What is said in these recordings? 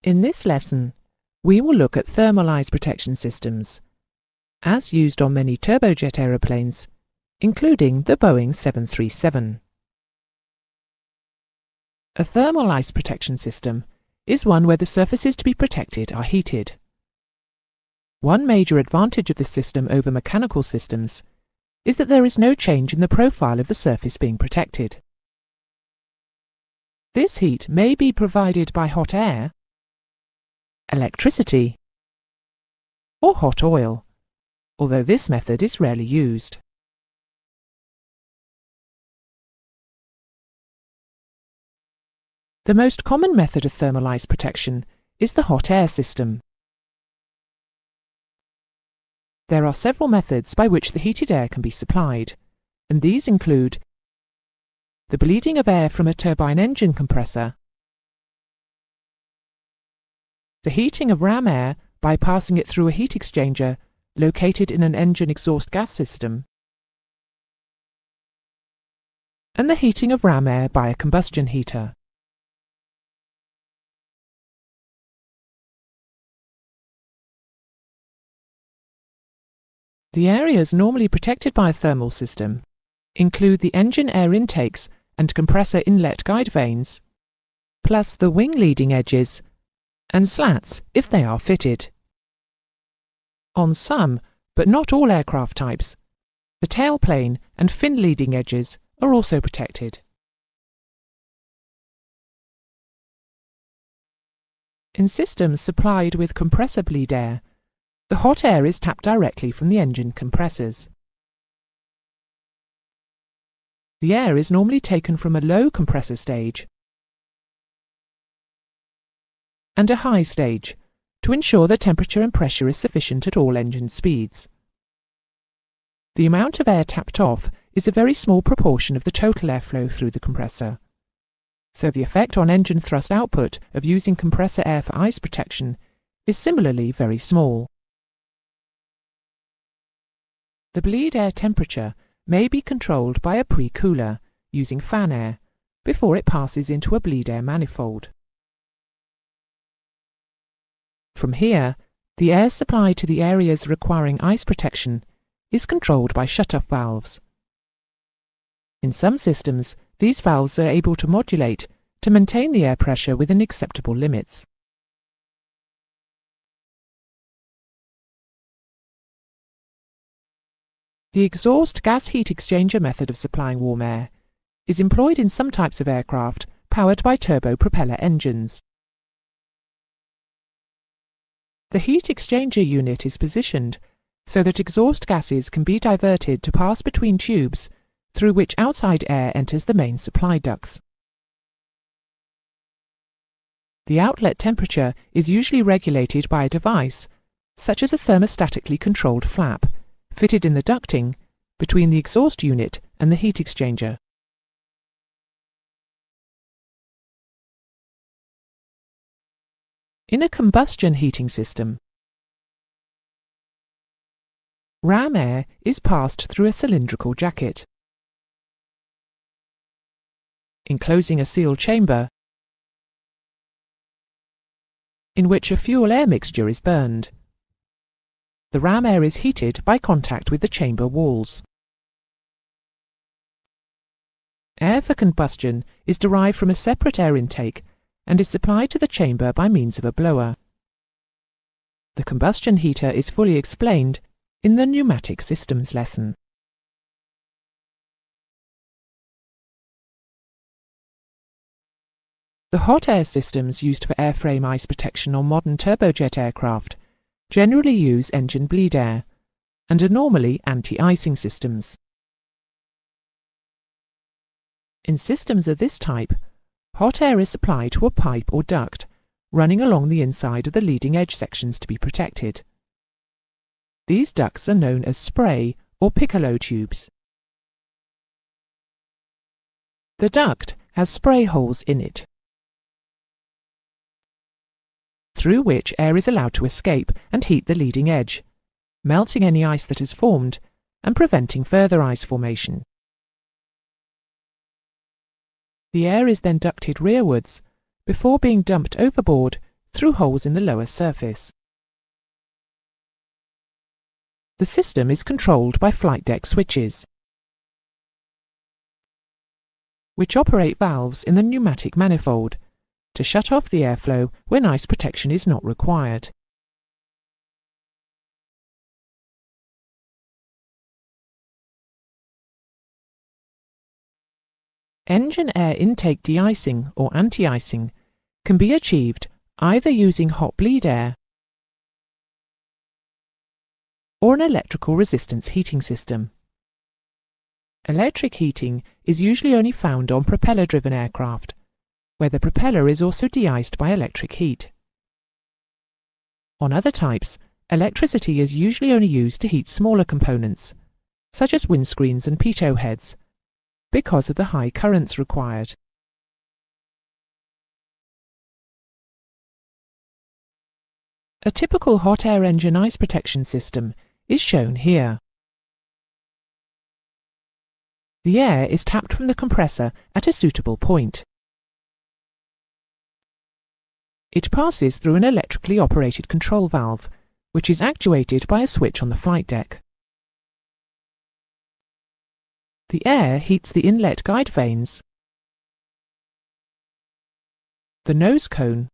In this lesson, we will look at thermal ice protection systems, as used on many turbojet aeroplanes, including the Boeing 737. A thermal ice protection system is one where the surfaces to be protected are heated. One major advantage of this system over mechanical systems is that there is no change in the profile of the surface being protected. This heat may be provided by hot air, electricity, or hot oil, although this method is rarely used. The most common method of thermal ice protection is the hot air system. There are several methods by which the heated air can be supplied, and these include the bleeding of air from a turbine engine compressor, the heating of ram air by passing it through a heat exchanger located in an engine exhaust gas system, and the heating of ram air by a combustion heater. The areas normally protected by a thermal system include the engine air intakes and compressor inlet guide vanes, plus the wing leading edges and slats if they are fitted. On some, but not all aircraft types, the tailplane and fin leading edges are also protected. In systems supplied with compressor bleed air, the hot air is tapped directly from the engine compressors. The air is normally taken from a low compressor stage and a high stage to ensure the temperature and pressure is sufficient at all engine speeds. The amount of air tapped off is a very small proportion of the total airflow through the compressor, so the effect on engine thrust output of using compressor air for ice protection is similarly very small. The bleed air temperature may be controlled by a pre-cooler using fan air before it passes into a bleed air manifold. From here, the air supply to the areas requiring ice protection is controlled by shut-off valves. In some systems, these valves are able to modulate to maintain the air pressure within acceptable limits. The exhaust gas heat exchanger method of supplying warm air is employed in some types of aircraft powered by turbo propeller engines. The heat exchanger unit is positioned so that exhaust gases can be diverted to pass between tubes through which outside air enters the main supply ducts. The outlet temperature is usually regulated by a device, such as a thermostatically controlled flap, fitted in the ducting between the exhaust unit and the heat exchanger. In a combustion heating system, ram air is passed through a cylindrical jacket, enclosing a sealed chamber in which a fuel-air mixture is burned. The ram air is heated by contact with the chamber walls. Air for combustion is derived from a separate air intake and is supplied to the chamber by means of a blower. The combustion heater is fully explained in the pneumatic systems lesson. The hot air systems used for airframe ice protection on modern turbojet aircraft generally use engine bleed air and are normally anti-icing systems. In systems of this type, hot air is supplied to a pipe or duct running along the inside of the leading edge sections to be protected. These ducts are known as spray or piccolo tubes. The duct has spray holes in it, through which air is allowed to escape and heat the leading edge, melting any ice that has formed and preventing further ice formation. The air is then ducted rearwards before being dumped overboard through through holes in the lower surface. The system is controlled by flight deck switches, which operate valves in the pneumatic manifold to shut off the airflow when ice protection is not required. Engine air intake de-icing or anti-icing can be achieved either using hot bleed air or an electrical resistance heating system. Electric heating is usually only found on propeller-driven aircraft, where the propeller is also de-iced by electric heat. On other types, electricity is usually only used to heat smaller components, such as windscreens and pitot heads, because of the high currents required. A typical hot air engine ice protection system is shown here. The air is tapped from the compressor at a suitable point. It passes through an electrically operated control valve, which is actuated by a switch on the flight deck. The air heats the inlet guide vanes, the nose cone,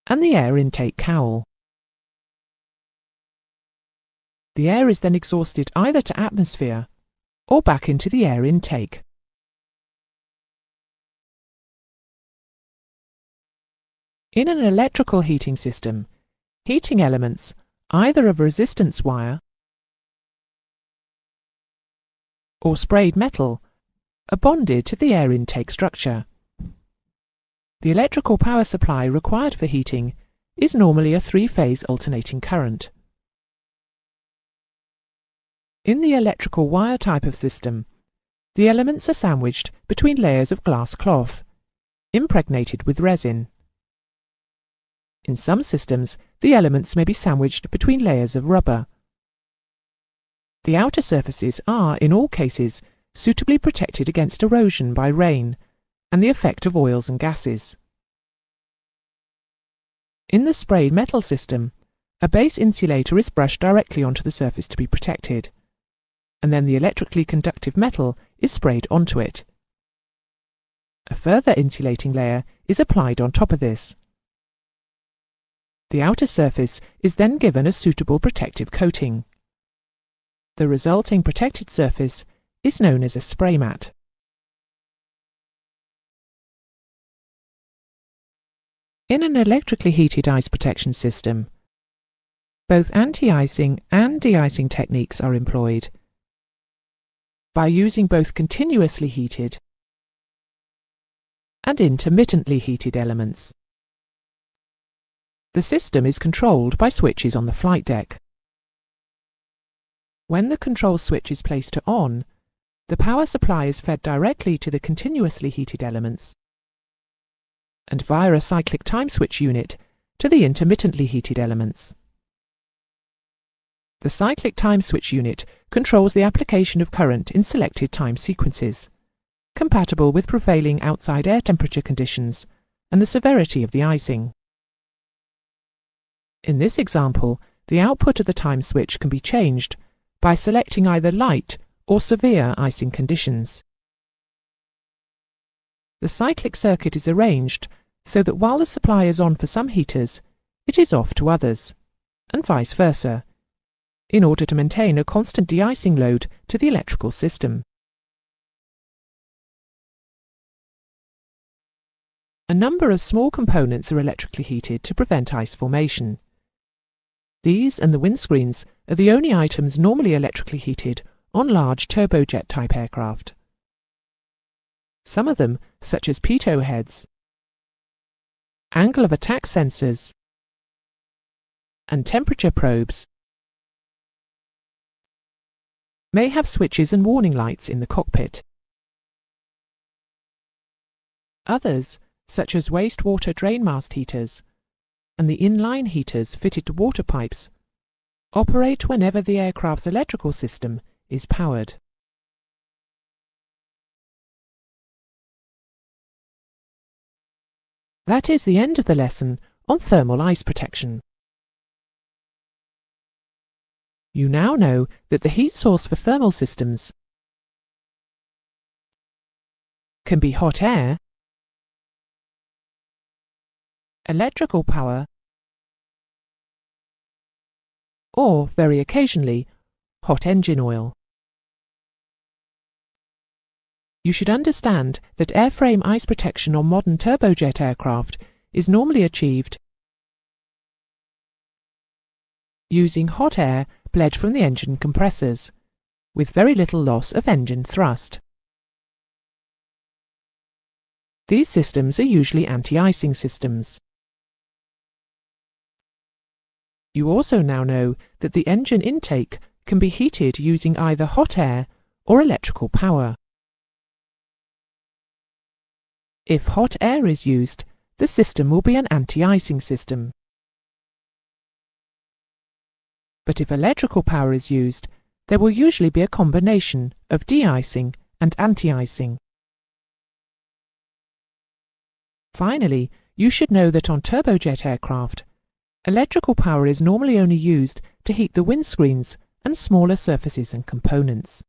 and the air intake cowl. The air is then exhausted either to atmosphere or back into the air intake. In an electrical heating system, heating elements, either of resistance wire or sprayed metal, are bonded to the air intake structure. The electrical power supply required for heating is normally a three-phase alternating current. In the electrical wire type of system, the elements are sandwiched between layers of glass cloth, impregnated with resin. In some systems, the elements may be sandwiched between layers of rubber. The outer surfaces are, in all cases, suitably protected against erosion by rain and the effect of oils and gases. In the sprayed metal system, a base insulator is brushed directly onto the surface to be protected, and then the electrically conductive metal is sprayed onto it. A further insulating layer is applied on top of this. The outer surface is then given a suitable protective coating. The resulting protected surface is known as a spray mat. In an electrically heated ice protection system, both anti-icing and de-icing techniques are employed by using both continuously heated and intermittently heated elements. The system is controlled by switches on the flight deck. When the control switch is placed to on, the power supply is fed directly to the continuously heated elements and via a cyclic time switch unit to the intermittently heated elements. The cyclic time switch unit controls the application of current in selected time sequences, compatible with prevailing outside air temperature conditions and the severity of the icing. In this example, the output of the time switch can be changed by selecting either light or severe icing conditions. The cyclic circuit is arranged so that while the supply is on for some heaters, it is off to others, and vice versa, in order to maintain a constant de-icing load to the electrical system. A number of small components are electrically heated to prevent ice formation. These and the windscreens are the only items normally electrically heated on large turbojet type aircraft. Some of them, such as pitot heads, angle of attack sensors, and temperature probes, may have switches and warning lights in the cockpit. Others, such as wastewater drain mast heaters and the inline heaters fitted to water pipes, operate whenever the aircraft's electrical system is powered. That is the end of the lesson on thermal ice protection. You now know that the heat source for thermal systems can be hot air, electrical power, or, very occasionally, hot engine oil. You should understand that airframe ice protection on modern turbojet aircraft is normally achieved using hot air bled from the engine compressors, with very little loss of engine thrust. These systems are usually anti-icing systems. You also now know that the engine intake can be heated using either hot air or electrical power. If hot air is used, the system will be an anti-icing system. But if electrical power is used, there will usually be a combination of de-icing and anti-icing. Finally, you should know that on turbojet aircraft, electrical power is normally only used to heat the windscreens and smaller surfaces and components.